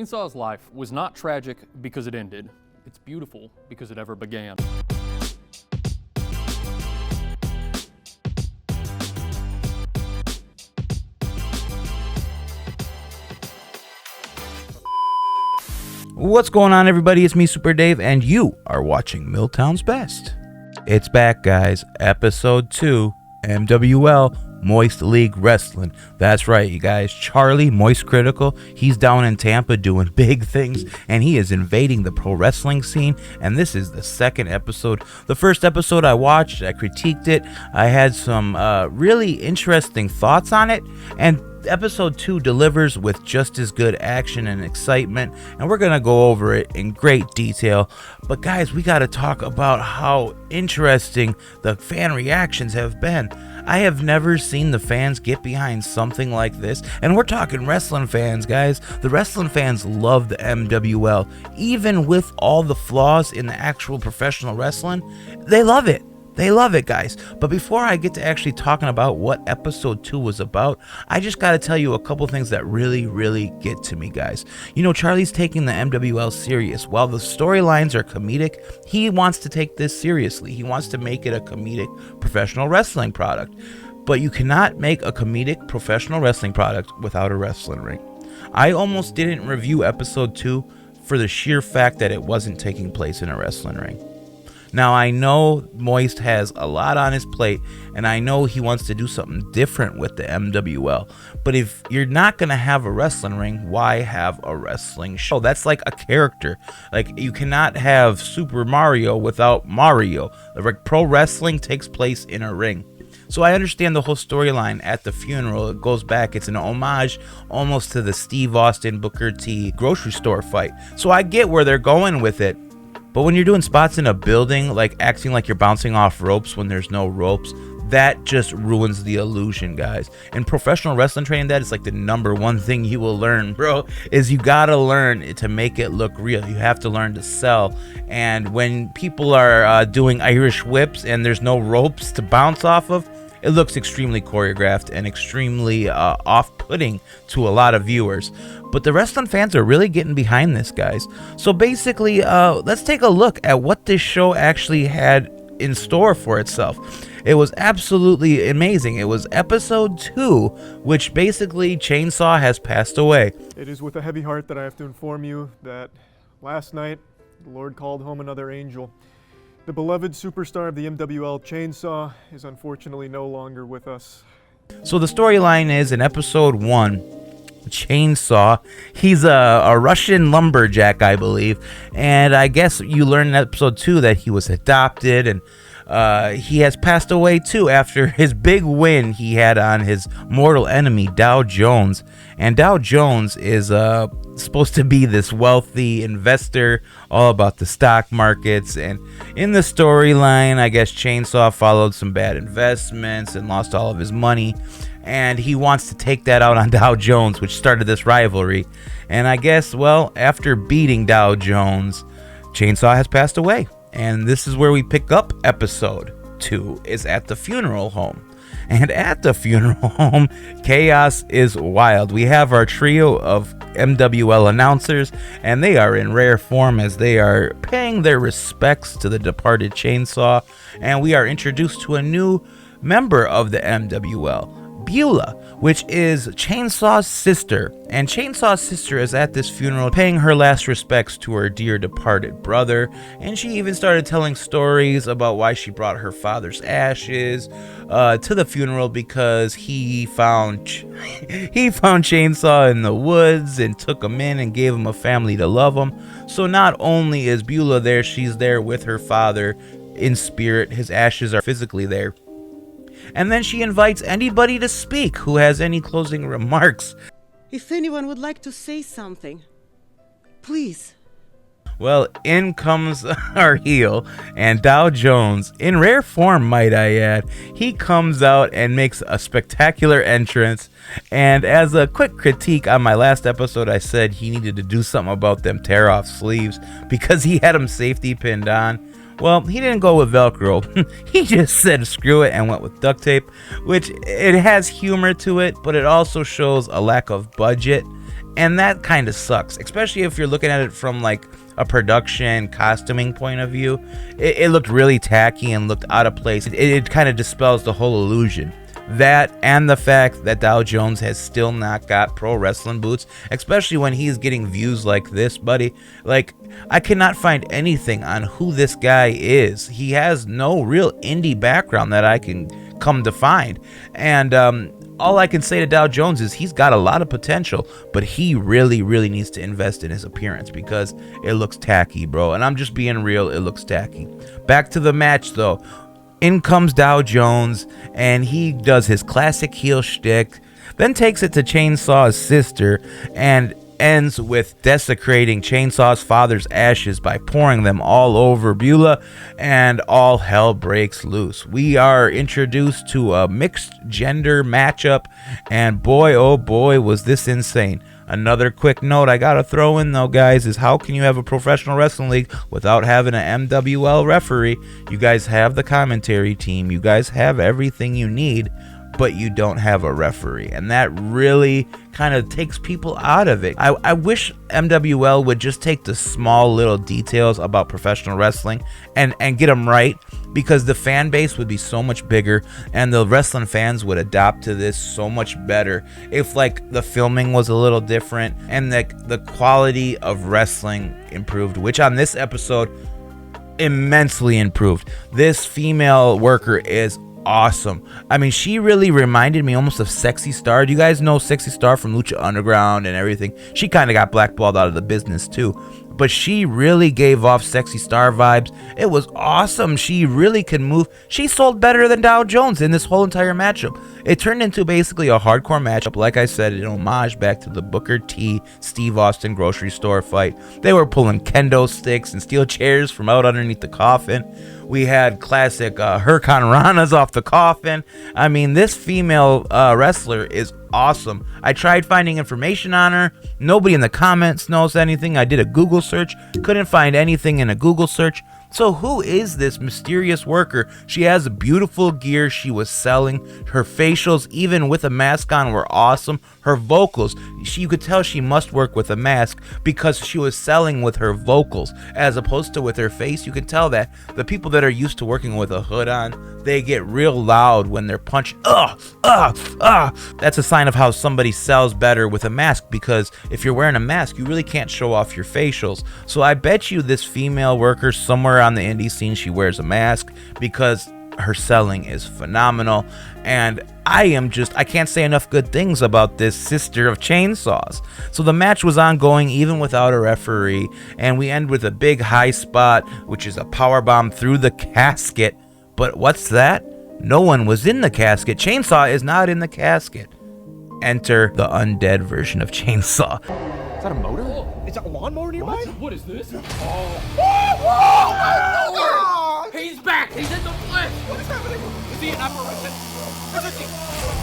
Chainsaw's life was not tragic because it ended. It's beautiful because it ever began. What's going on, everybody? It's me, Super Dave, and you are watching MILTOWN's Best. It's back, guys. Episode 2, MWL, Moist League Wrestling. That's right, you guys. Charlie, Moist Critical, he's down in Tampa doing big things, and he is invading the pro wrestling scene, and this is the second episode. The first episode I watched, I critiqued it. I had some really interesting thoughts on it, and episode 2 delivers with just as good action and excitement, and we're gonna go over it in great detail. But guys, we gotta talk about how interesting the fan reactions have been. I have never seen the fans get behind something like this, and we're talking wrestling fans, guys. The wrestling fans love the MWL. Even with all the flaws in the actual professional wrestling, they love it. They love it, guys. But before I get to actually talking about what episode 2 was about, I just got to tell you a couple things that really get to me, guys. You know, Charlie's taking the MWL serious. While the storylines are comedic, he wants to take this seriously. He wants to make it a comedic professional wrestling product. But you cannot make a comedic professional wrestling product without a wrestling ring. I almost didn't review episode 2 for the sheer fact that it wasn't taking place in a wrestling ring. Now, I know Moist has a lot on his plate, and I know he wants to do something different with the MWL. But if you're not going to have a wrestling ring, why have a wrestling show? That's like a character. Like, you cannot have Super Mario without Mario. Like, pro wrestling takes place in a ring. So I understand the whole storyline at the funeral. It goes back. It's an homage almost to the Steve Austin Booker T grocery store fight. So I get where they're going with it. But when you're doing spots in a building, like acting like you're bouncing off ropes when there's no ropes, that just ruins the illusion, guys. In professional wrestling training, that is like the number one thing you will learn, bro, is you gotta learn to make it look real. You have to learn to sell. And when people are doing Irish whips and there's no ropes to bounce off of, it looks extremely choreographed and extremely off-putting to a lot of viewers. But the wrestling fans are really getting behind this, guys. So basically, let's take a look at what this show actually had in store for itself. It was absolutely amazing. It was episode 2, which basically Chainsaw has passed away. It is with a heavy heart that I have to inform you that last night, the Lord called home another angel. The beloved superstar of the MWL, Chainsaw, is unfortunately no longer with us. So the storyline is in episode 1, Chainsaw, he's a Russian lumberjack, I believe, and I guess you learn in episode 2 that he was adopted, and he has passed away too after his big win he had on his mortal enemy, Dow Jones. And Dow Jones is supposed to be this wealthy investor, all about the stock markets. And in the storyline, I guess Chainsaw followed some bad investments and lost all of his money. And he wants to take that out on Dow Jones, which started this rivalry. And I guess, well, after beating Dow Jones, Chainsaw has passed away. And this is where we pick up episode 2, is at the funeral home. And at the funeral home, chaos is wild. We have our trio of MWL announcers, and they are in rare form as they are paying their respects to the departed Chainsaw. And we are introduced to a new member of the MWL, Beulah, which is Chainsaw's sister. And Chainsaw's sister is at this funeral paying her last respects to her dear departed brother. And she even started telling stories about why she brought her father's ashes to the funeral, because he found Chainsaw in the woods and took him in and gave him a family to love him. So not only is Beulah there, she's there with her father in spirit. His ashes are physically there. And then she invites anybody to speak who has any closing remarks. If anyone would like to say something, please. Well, in comes our heel, and Dow Jones, in rare form, might I add. He comes out and makes a spectacular entrance. And as a quick critique on my last episode, I said he needed to do something about them tear-off sleeves because he had them safety pinned on. Well, he didn't go with Velcro. He just said screw it and went with duct tape, which it has humor to it, but it also shows a lack of budget And that kind of sucks, especially if you're looking at it from like a production costuming point of view. It looked really tacky and looked out of place. It kind of dispels the whole illusion. That and the fact that Dow Jones has still not got pro wrestling boots, especially when he's getting views like this, buddy. Like, I cannot find anything on who this guy is. He has no real indie background that I can come to find. And all I can say to Dow Jones is he's got a lot of potential, but he really, really needs to invest in his appearance because it looks tacky, bro. And I'm just being real, it looks tacky. Back to the match, though. In comes Dow Jones, and he does his classic heel shtick, then takes it to Chainsaw's sister, and ends with desecrating Chainsaw's father's ashes by pouring them all over Beulah, and all hell breaks loose. We are introduced to a mixed gender matchup, and boy, oh boy, was this insane. Another quick note I gotta throw in though, guys, is how can you have a professional wrestling league without having an MWL referee? You guys have the commentary team, you guys have everything you need, but you don't have a referee, and that really kind of takes people out of it. I wish MWL would just take the small little details about professional wrestling and get them right, because the fan base would be so much bigger and the wrestling fans would adapt to this so much better if like the filming was a little different and the quality of wrestling improved, which on this episode immensely improved. This female worker is awesome. I mean, she really reminded me almost of Sexy Star. Do you guys know Sexy Star from Lucha Underground and everything? She kind of got blackballed out of the business too, but she really gave off Sexy Star vibes. It was awesome. She really could move. She sold better than Dow Jones in this whole entire matchup. It turned into basically a hardcore matchup, like I said, in homage back to the Booker T Steve Austin grocery store fight. They were pulling kendo sticks and steel chairs from out underneath the coffin. We had classic Hurricane Ranas off the coffin. I mean, this female wrestler is awesome. I tried finding information on her. Nobody in the comments knows anything. I did a Google search. Couldn't find anything in a Google search. So who is this mysterious worker? She has beautiful gear she was selling. Her facials, even with a mask on, were awesome. Her vocals, you could tell she must work with a mask because she was selling with her vocals as opposed to with her face. You can tell that the people that are used to working with a hood on, they get real loud when they're punching. That's a sign of how somebody sells better with a mask, because if you're wearing a mask, you really can't show off your facials. So I bet you this female worker somewhere on the indie scene, she wears a mask because her selling is phenomenal. And I can't say enough good things about this sister of Chainsaws. So the match was ongoing even without a referee, and we end with a big high spot, which is a powerbomb through the casket. But what's that? No one was in the casket. Chainsaw is not in the casket. Enter the undead version of Chainsaw. Is that a motor? Is that a lawnmower nearby? What is this? He's back! He's in the flesh! What is happening? Is he an apparition?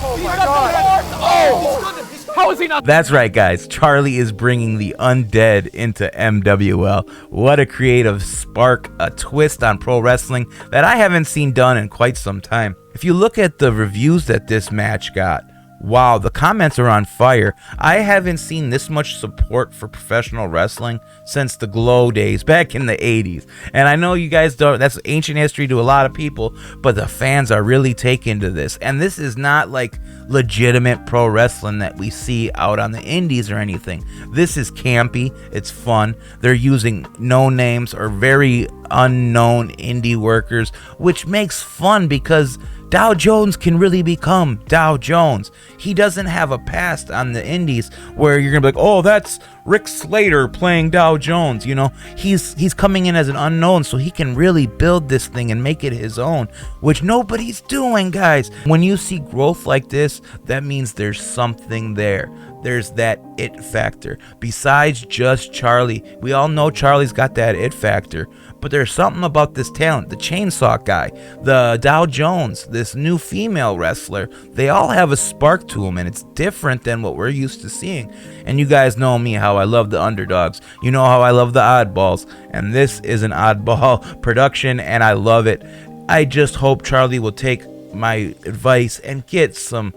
Oh my god! Oh! How is he not? That's right, guys. Charlie is bringing the undead into MWL. What a creative spark, a twist on pro wrestling that I haven't seen done in quite some time. If you look at the reviews that this match got, wow, the comments are on fire. I haven't seen this much support for professional wrestling since the Glow days back in the 80s. And I know you guys don't, that's ancient history to a lot of people, but the fans are really taken to this. And this is not like legitimate pro wrestling that we see out on the indies or anything. This is campy, it's fun. They're using no names or very unknown indie workers, which makes fun because Dow Jones can really become Dow Jones. He doesn't have a past on the indies where you're gonna be like, oh, that's Rick Slater playing Dow Jones. You know, he's coming in as an unknown, so he can really build this thing and make it his own, which nobody's doing, guys. When you see growth like this, that means there's something there. There's that it factor. Besides just Charlie, we all know Charlie's got that it factor, but there's something about this talent, the Chainsaw guy, the Dow Jones, this new female wrestler. They all have a spark to them, and it's different than what we're used to seeing. And you guys know me, how I love the underdogs. You know how I love the oddballs, and this is an oddball production, and I love it. I just hope Charlie will take my advice and get some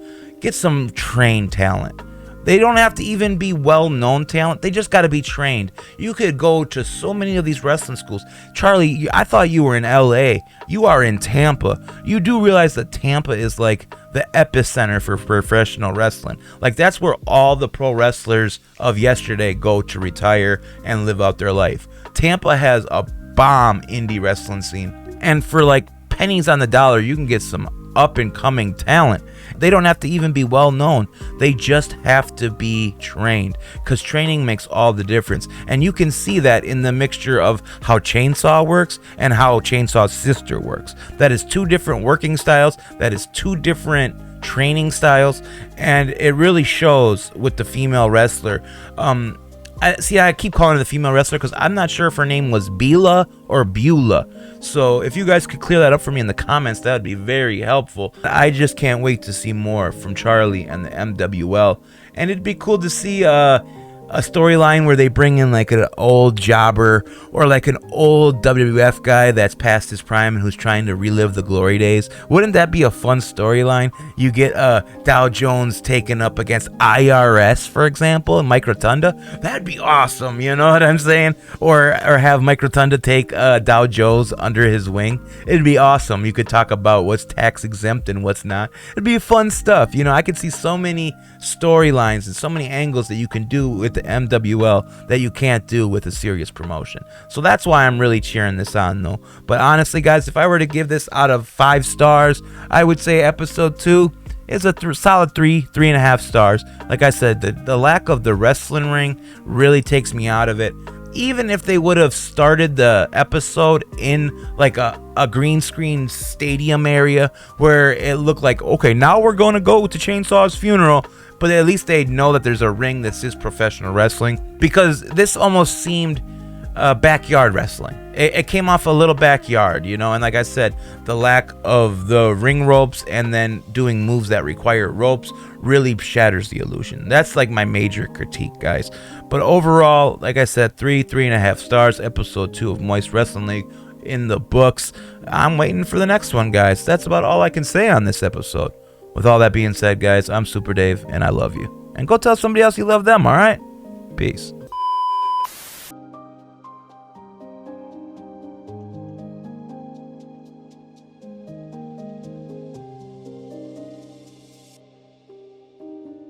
trained talent. They don't have to even be well-known talent. They just got to be trained. You could go to so many of these wrestling schools. Charlie, I thought you were in LA. You are in Tampa. You do realize that Tampa is like the epicenter for professional wrestling. Like, that's where all the pro wrestlers of yesterday go to retire and live out their life. Tampa has a bomb indie wrestling scene. And for like pennies on the dollar, you can get some up and coming talent. They don't have to even be well known. They just have to be trained, because training makes all the difference. And you can see that in the mixture of how Chainsaw works and how Chainsaw's sister works. That is two different working styles. That is two different training styles. And it really shows with the female wrestler. I keep calling her the female wrestler because I'm not sure if her name was Bela or Beulah. So if you guys could clear that up for me in the comments, that would be very helpful. I just can't wait to see more from Charlie and the MWL. And it'd be cool to see a storyline where they bring in like an old jobber or like an old WWF guy that's past his prime and who's trying to relive the glory days. Wouldn't that be a fun storyline? You get Dow Jones taken up against IRS, for example, and Mike Rotunda. That'd be awesome, you know what I'm saying? Or have Mike Rotunda take Dow Jones under his wing. It'd be awesome. You could talk about what's tax exempt and what's not. It'd be fun stuff. You know, I could see so many storylines and so many angles that you can do with the MWL that you can't do with a serious promotion. So that's why I'm really cheering this on, though. But honestly, guys, if I were to give this out of 5 stars, I would say episode 2 is a solid 3.5 stars. Like I said, the lack of the wrestling ring really takes me out of it. Even if they would have started the episode in like a green screen stadium area where it looked like, okay, now we're going to go to Chainsaw's funeral, but at least they'd know that there's a ring that says professional wrestling, because this almost seemed backyard wrestling. It came off a little backyard, you know, and like I said, the lack of the ring ropes and then doing moves that require ropes really shatters the illusion. That's like my major critique, guys. But overall, like I said, 3.5 stars. Episode 2 of Moist Wrestling League in the books. I'm waiting for the next one, guys. That's about all I can say on this episode. With all that being said, guys, I'm Super Dave, and I love you. And go tell somebody else you love them, all right? Peace.